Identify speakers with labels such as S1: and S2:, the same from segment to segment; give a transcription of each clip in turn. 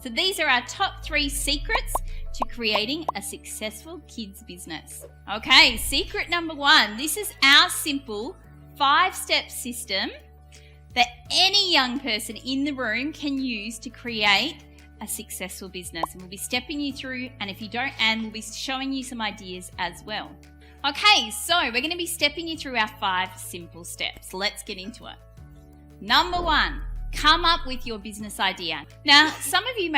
S1: So these are our top 3 secrets to creating a successful kids business. Okay, secret number 1. This is our simple 5-step system that any young person in the room can use to create a successful business. And we'll be stepping you through, and if you don't, and we'll be showing you some ideas as well. Okay, so we're going to be stepping you through our 5 simple steps. Let's get into it. Number 1. Come up with your business idea. Now, some of you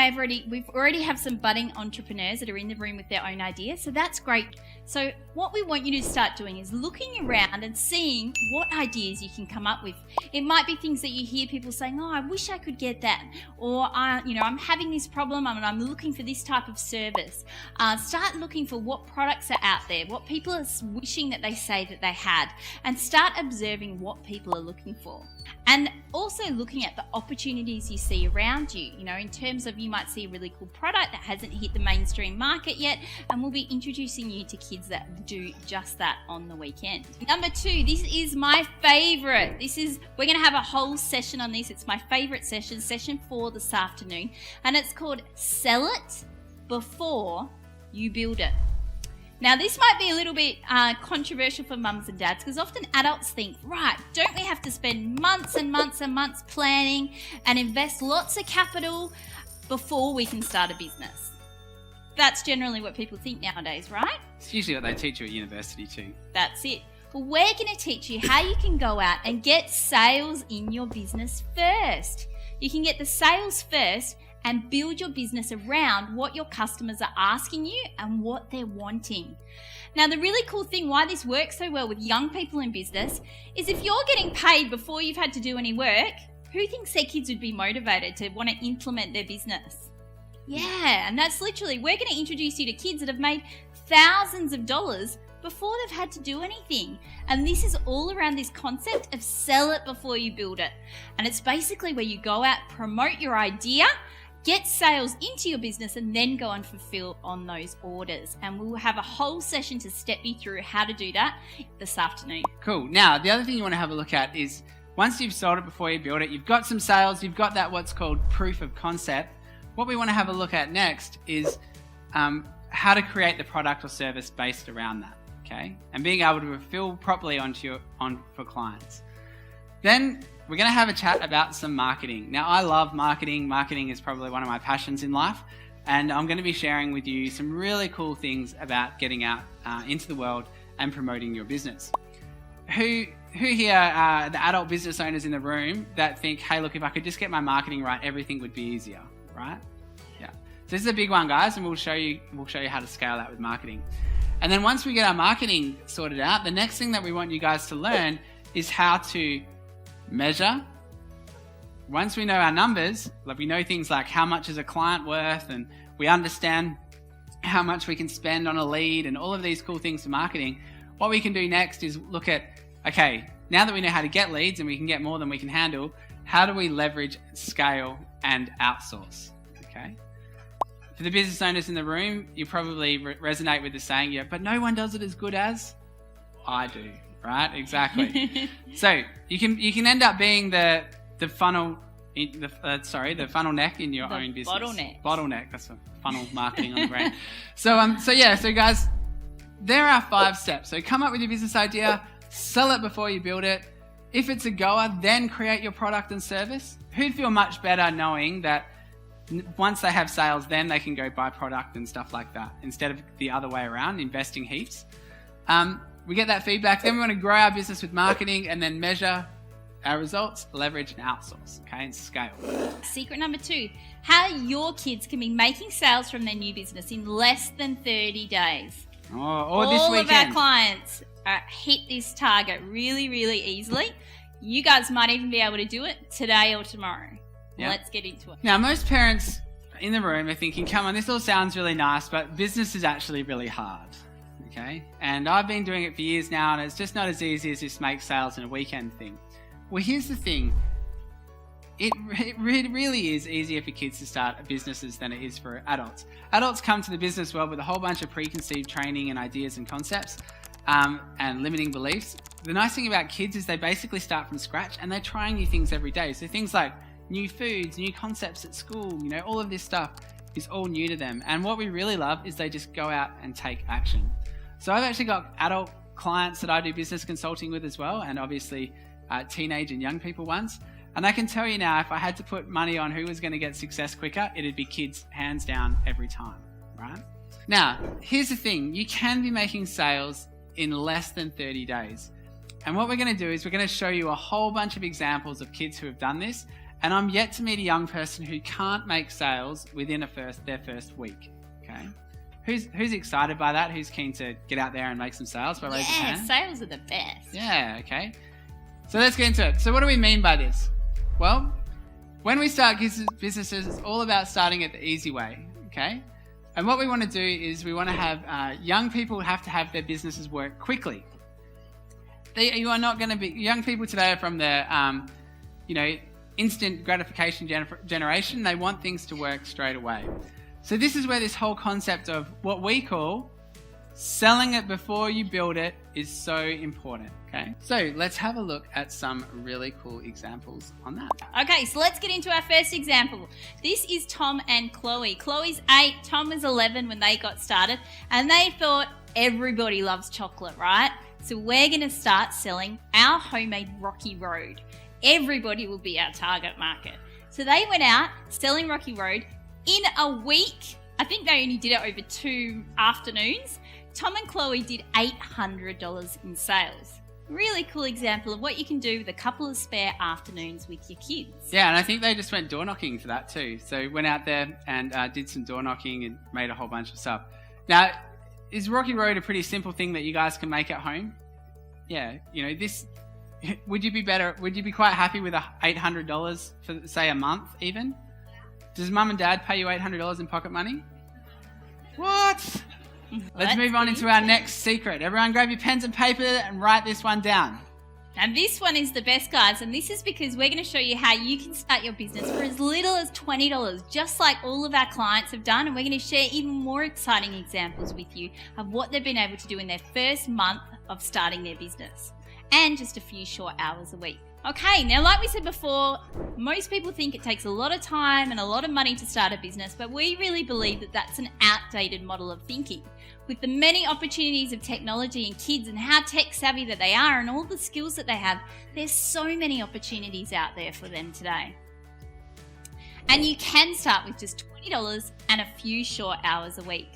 S1: we already have some budding entrepreneurs that are in the room with their own ideas, so that's great. So what we want you to start doing is looking around and seeing what ideas you can come up with. It might be things that you hear people saying, oh, I wish I could get that. Or, I'm having this problem and I'm looking for this type of service. Start looking for what products are out there, what people are wishing that they say that they had, and start observing what people are looking for. And also looking at the opportunities you see around you, in terms of you might see a really cool product that hasn't hit the mainstream market yet, and we'll be introducing you to kids that do just that on the weekend. Number 2, this is my favorite. We're going to have a whole session on this. It's my favorite session 4 this afternoon, and it's called Sell It Before You Build It. Now, this might be a little bit controversial for mums and dads, because often adults think, right, don't we have to spend months and months and months planning and invest lots of capital before we can start a business? That's generally what people think nowadays, right?
S2: It's usually what they teach you at university too.
S1: That's it. But we're going to teach you how you can go out and get sales in your business first. You can get the sales first and build your business around what your customers are asking you and what they're wanting. Now, the really cool thing why this works so well with young people in business is if you're getting paid before you've had to do any work, who thinks their kids would be motivated to want to implement their business? Yeah, and that's literally, we're going to introduce you to kids that have made thousands of dollars before they've had to do anything. And this is all around this concept of sell it before you build it. And it's basically where you go out, promote your idea, get sales into your business, and then go and fulfill on those orders. And we'll have a whole session to step you through how to do that this afternoon.
S2: Cool. Now, the other thing you want to have a look at is once you've sold it before you build it, you've got some sales, you've got that what's called proof of concept. What we want to have a look at next is how to create the product or service based around that, okay? And being able to fulfill properly for clients. Then we're going to have a chat about some marketing. Now, I love marketing. Marketing is probably one of my passions in life. And I'm going to be sharing with you some really cool things about getting out into the world and promoting your business. Who here are the adult business owners in the room that think, hey, look, if I could just get my marketing right, everything would be easier, right? Yeah. So this is a big one, guys, and we'll show you how to scale that with marketing. And then once we get our marketing sorted out, the next thing that we want you guys to learn is how to measure. Once we know our numbers, like we know things like how much is a client worth, and we understand how much we can spend on a lead and all of these cool things for marketing, what we can do next is look at, okay, now that we know how to get leads and we can get more than we can handle, how do we leverage, scale, and outsource? Okay. For the business owners in the room, you probably resonate with the saying, yeah, but no one does it as good as I do. Right, exactly. So you can end up being the funnel, the funnel neck in your own business. Bottleneck. That's a funnel marketing on the brain. So guys, there are 5 steps. So come up with your business idea, sell it before you build it. If it's a goer, then create your product and service. Who'd feel much better knowing that once they have sales, then they can go buy product and stuff like that instead of the other way around, investing heaps. We get that feedback, then we want to grow our business with marketing and then measure our results, leverage and outsource, okay, and scale.
S1: Secret number 2, how your kids can be making sales from their new business in less than 30 days.
S2: Or this weekend.
S1: All of our clients hit this target really, really easily. You guys might even be able to do it today or tomorrow. Yep. Let's get into it.
S2: Now, most parents in the room are thinking, come on, this all sounds really nice, but business is actually really hard. Okay, and I've been doing it for years now, and it's just not as easy as just make sales in a weekend thing. Well, here's the thing. It really is easier for kids to start businesses than it is for adults. Adults come to the business world with a whole bunch of preconceived training and ideas and concepts and limiting beliefs. The nice thing about kids is they basically start from scratch and they're trying new things every day. So things like new foods, new concepts at school, all of this stuff is all new to them. And what we really love is they just go out and take action. So I've actually got adult clients that I do business consulting with as well, and obviously teenage and young people ones. And I can tell you now, if I had to put money on who was going to get success quicker, it'd be kids hands down every time, right? Now, here's the thing. You can be making sales in less than 30 days. And what we're going to do is we're going to show you a whole bunch of examples of kids who have done this. And I'm yet to meet a young person who can't make sales within their first week, okay? Who's excited by that? Who's keen to get out there and make some sales? By raising your hand?
S1: Sales are the best.
S2: Yeah, okay. So let's get into it. So what do we mean by this? Well, when we start businesses, it's all about starting it the easy way, okay? And what we want to do is we want to have young people have to have their businesses work quickly. You are not going to be, young people today are from the, instant gratification generation. They want things to work straight away. So this is where this whole concept of what we call selling it before you build it is so important, okay? So let's have a look at some really cool examples on that.
S1: Okay, so let's get into our first example. This is Tom and Chloe. Chloe's 8, Tom was 11 when they got started, and they thought everybody loves chocolate, right? So we're going to start selling our homemade Rocky Road. Everybody will be our target market. So they went out selling Rocky Road in a week. I think they only did it over 2 afternoons. Tom and Chloe did $800 in sales. Really cool example of what you can do with a couple of spare afternoons with your kids.
S2: Yeah, and I think they just went door knocking for that too. So went out there and did some door knocking and made a whole bunch of stuff. Now, is Rocky Road a pretty simple thing that you guys can make at home? Yeah, this. Would you be quite happy with $800 for, say, a month even? Does mum and dad pay you $800 in pocket money? What? Let's move on into our next secret. Everyone grab your pens and paper and write this one down.
S1: And this one is the best, guys, and this is because we're going to show you how you can start your business for as little as $20, just like all of our clients have done, and we're going to share even more exciting examples with you of what they've been able to do in their first month of starting their business, and just a few short hours a week. Okay, now like we said before, most people think it takes a lot of time and a lot of money to start a business, but we really believe that that's an outdated model of thinking. With the many opportunities of technology and kids and how tech savvy that they are and all the skills that they have, there's so many opportunities out there for them today. And you can start with just $20 and a few short hours a week.